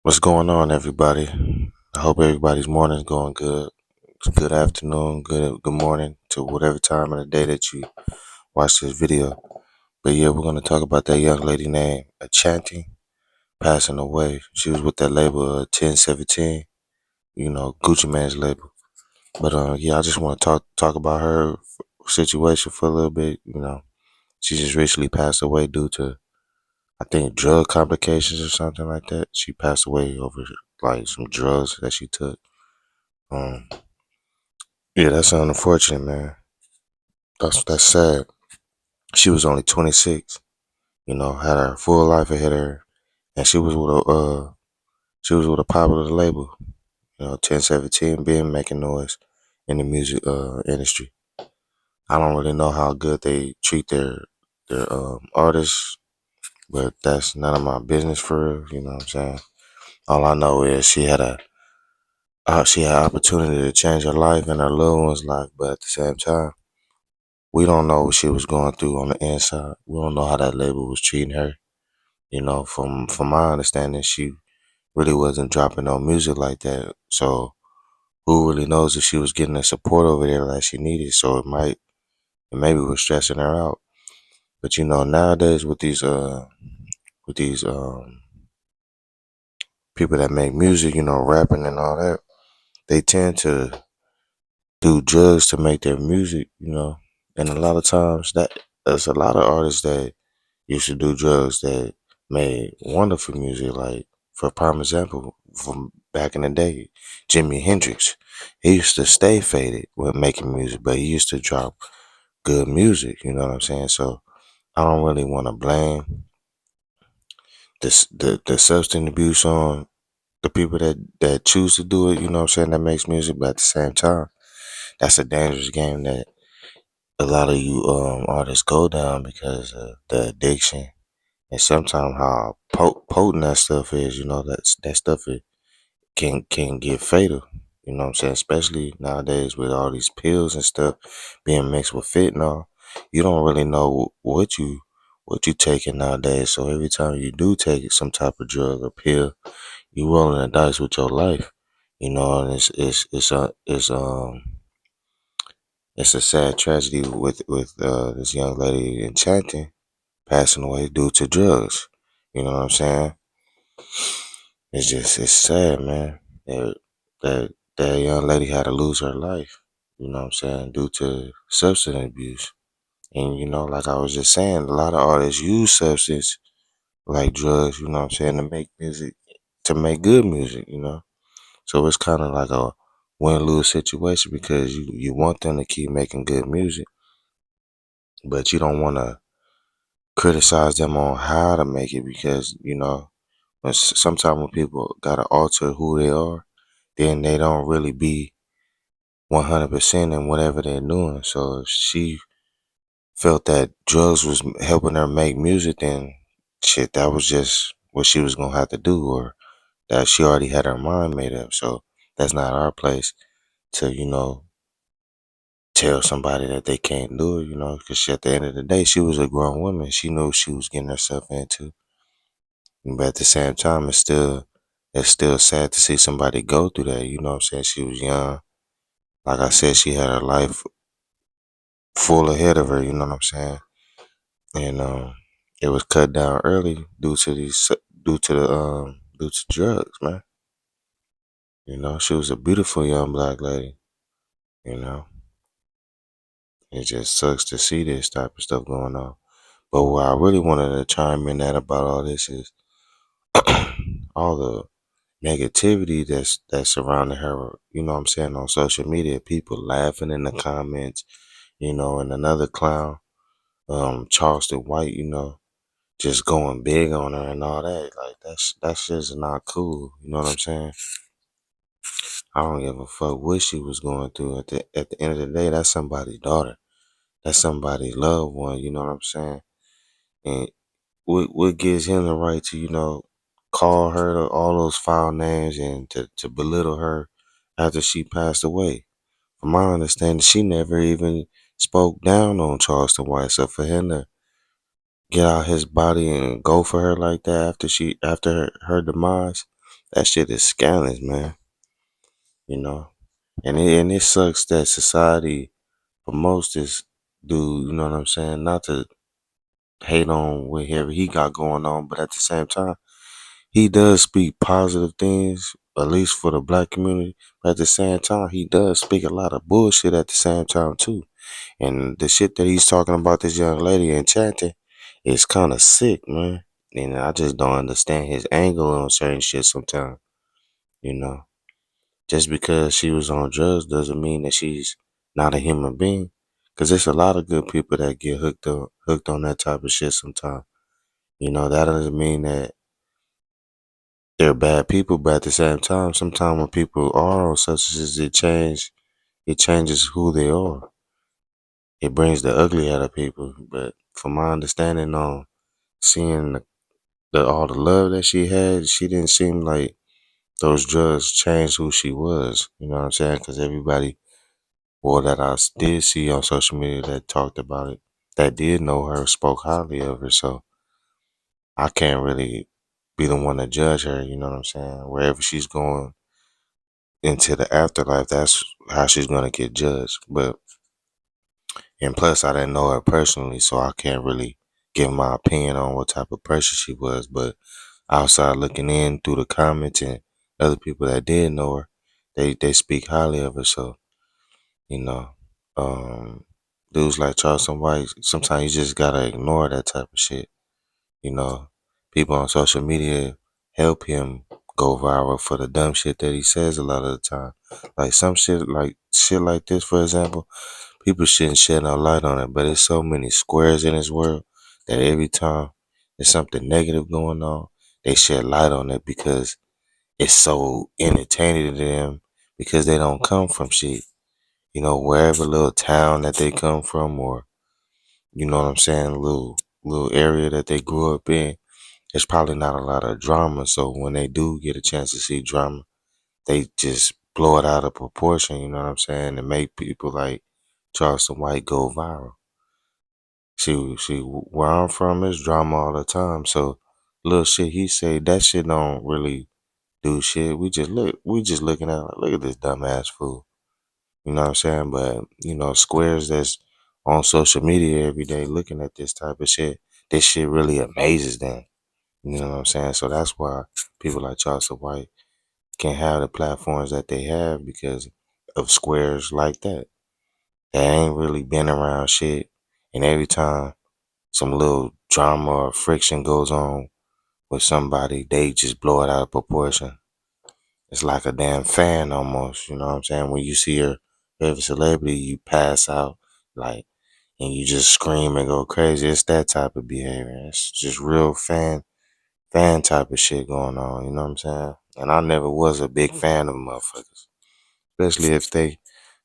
What's going on, everybody? I hope everybody's morning's going good. Good afternoon, good morning to whatever time of the day that you watch this video. But yeah, we're gonna talk about that young lady named Enchanting passing away. She was with that label 1017, Gucci Mane's label. But yeah, I just want to talk about her situation for a little bit. She just recently passed away due to I think drug complications or something like that. She passed away over like some drugs that she took. Um, yeah, that's unfortunate, man. That's sad. She was only 26. Had her full life ahead of her, and she was with a popular label. 1017 being making noise in the music industry. I don't really know how good they treat their artists, but that's none of my business for real. You know what I'm saying? All I know is she had opportunity to change her life and her loved one's life, but at the same time, we don't know what she was going through on the inside. We don't know how that label was treating her. From my understanding, she really wasn't dropping no music like that. So who really knows if she was getting the support over there that she needed? So it maybe was stressing her out. But nowadays with these people that make music, rapping and all that, they tend to do drugs to make their music. And a lot of times there's a lot of artists that used to do drugs that made wonderful music. Like, for prime example, from back in the day, Jimi Hendrix. He used to stay faded with making music, but he used to drop good music. You know what I'm saying? So I don't really want to blame the substance abuse on the people that choose to do it. You know what I'm saying? That makes music, but at the same time, that's a dangerous game that a lot of you artists go down because of the addiction and sometimes how potent that stuff is. That stuff can get fatal. You know what I'm saying? Especially nowadays with all these pills and stuff being mixed with fentanyl. You don't really know what you taking nowadays. So every time you do take some type of drug or pill, you rolling the dice with your life. And it's a sad tragedy with this young lady Enchanting passing away due to drugs. You know what I'm saying? It's sad, man. That young lady had to lose her life. You know what I'm saying? Due to substance abuse. And like I was just saying, a lot of artists use substance like drugs, you know what I'm saying, to make music, to make good music. So it's kind of like a win-lose situation because you want them to keep making good music, but you don't want to criticize them on how to make it because, sometimes when people got to alter who they are, then they don't really be 100% in whatever they're doing. So if she felt that drugs was helping her make music, then shit, that was just what she was gonna have to do, or that she already had her mind made up. So that's not our place to, tell somebody that they can't do it, because at the end of the day, she was a grown woman. She knew what she was getting herself into. But at the same time, it's still sad to see somebody go through that. You know what I'm saying? She was young. Like I said, she had her life full ahead of her. You know what I'm saying? And it was cut down early due to drugs, man. She was a beautiful young black lady. You know, it just sucks to see this type of stuff going on. But what I really wanted to chime in at about all this is all the negativity that's surrounding her. You know what I'm saying, on social media, people laughing in the comments. And another clown, Charleston White. Just going big on her and all that. Like that's just not cool. You know what I'm saying? I don't give a fuck what she was going through. At the end of the day, that's somebody's daughter. That's somebody's loved one. You know what I'm saying? And what gives him the right to call her all those foul names and to belittle her after she passed away? From my understanding, she never even spoke down on Charleston White. So for him to get out his body and go for her like that after her demise, That shit is scandalous, man. You know, and it sucks that society promotes this dude. You know what I'm saying? Not to hate on whatever he got going on, but at the same time, he does speak positive things, at least for the black community. But at the same time, he does speak a lot of bullshit at the same time too. And the shit that he's talking about this young lady Enchanting is kind of sick, man. And I just don't understand his angle on certain shit sometimes. You know, just because she was on drugs doesn't mean that she's not a human being. Cause there's a lot of good people that get hooked on that type of shit sometimes. You know, that doesn't mean that they're bad people, but at the same time, sometimes when people are on substances, it changes who they are. It brings the ugly out of people. But from my understanding on seeing all the love that she had, she didn't seem like those drugs changed who she was. You know what I'm saying? Because everybody, or that I did see on social media that talked about it, that did know her, spoke highly of her. So I can't really be the one to judge her. You know what I'm saying? Wherever she's going into the afterlife, that's how she's gonna get judged. But and plus, I didn't know her personally, so I can't really give my opinion on what type of person she was. But outside looking in through the comments and other people that did know her, they speak highly of her. So you know, um, dudes like Charleston White, sometimes you just gotta ignore that type of shit. You know, people on social media help him go viral for the dumb shit that he says a lot of the time. Like some shit like this, for example, people shouldn't shed no light on it. But there's so many squares in this world that every time there's something negative going on, they shed light on it because it's so entertaining to them because they don't come from shit. You know, wherever little town that they come from or you know what I'm saying, little area that they grew up in, there's probably not a lot of drama. So when they do get a chance to see drama, they just blow it out of proportion, you know what I'm saying, and make people like Charleston White go viral. See, where I'm from is drama all the time. So little shit he say, that shit don't really do shit. We just looking at like, look at this dumbass fool. You know what I'm saying? But you know, squares that's on social media every day looking at this type of shit, this shit really amazes them. You know what I'm saying? So that's why people like Charleston White can have the platforms that they have because of squares like that. They ain't really been around shit. And every time some little drama or friction goes on with somebody, they just blow it out of proportion. It's like a damn fan almost, you know what I'm saying? When you see your favorite celebrity, you pass out like and you just scream and go crazy. It's that type of behavior. It's just real fan type of shit going on, you know what I'm saying? And I never was a big fan of motherfuckers. Especially if they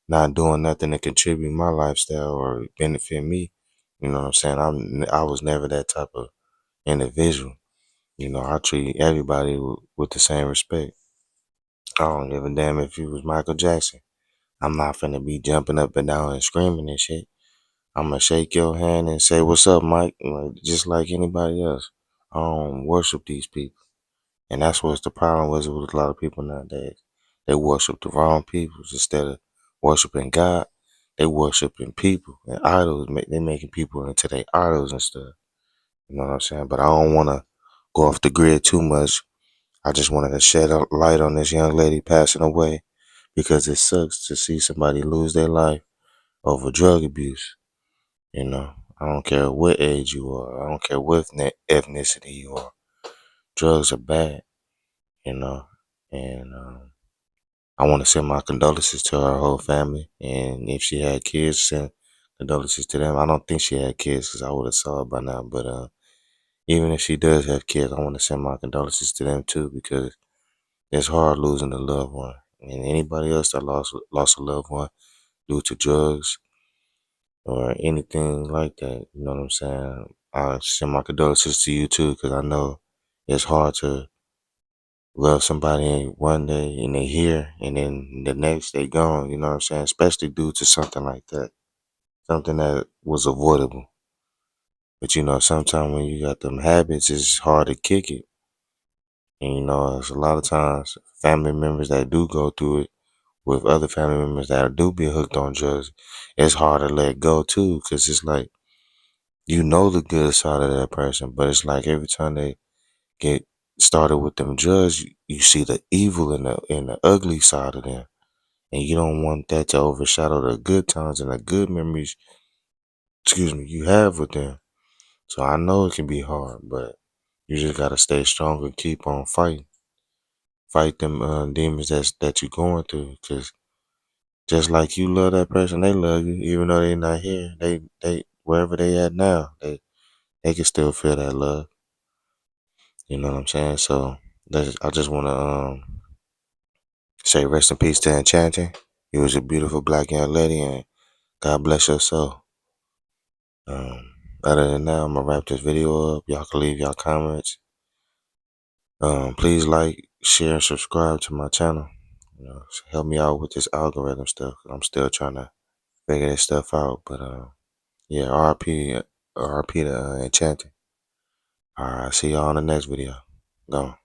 not doing nothing to contribute my lifestyle or benefit me. You know what I'm saying? I was never that type of individual. You know, I treat everybody with the same respect. I don't give a damn if you was Michael Jackson. I'm not finna be jumping up and down and screaming and shit. I'm gonna shake your hand and say, "What's up, Mike?" Like, just like anybody else. I don't worship these people. And that's what's the problem with a lot of people nowadays. They worship the wrong people instead of worshiping God. They worshiping people and idols. They making people into their idols and stuff. You know what I'm saying? But I don't want to go off the grid too much. I just wanted to shed a light on this young lady passing away because it sucks to see somebody lose their life over drug abuse. You know, I don't care what age you are. I don't care what ethnicity you are. Drugs are bad. You know, and I want to send my condolences to her whole family. And if she had kids, send condolences to them. I don't think she had kids because I would have saw it by now. But even if she does have kids, I want to send my condolences to them too because it's hard losing a loved one. And anybody else that lost a loved one due to drugs or anything like that, you know what I'm saying? I send my condolences to you too because I know it's hard to love somebody one day and they here and then the next they gone, you know what I'm saying? Especially due to something like that. Something that was avoidable. But you know, sometimes when you got them habits, it's hard to kick it. And it's a lot of times family members that do go through it with other family members that do be hooked on drugs. It's hard to let go too, because it's like the good side of that person, but it's like every time they get started with them drugs, you see the evil in the ugly side of them, and you don't want that to overshadow the good times and the good memories. Excuse me, you have with them. So I know it can be hard, but you just gotta stay strong and keep on fighting. Fight them demons that you're going through, cause just like you love that person, they love you, even though they not here. They wherever they at now, they can still feel that love. You know what I'm saying? So I just wanna say rest in peace to Enchanting. You was a beautiful black young lady, and God bless your soul. Other than that, I'm gonna wrap this video up. Y'all can leave y'all comments. Please like, share, and subscribe to my channel. Help me out with this algorithm stuff. I'm still trying to figure this stuff out. But yeah, RP to Enchanting. All right, see y'all on the next video. Go.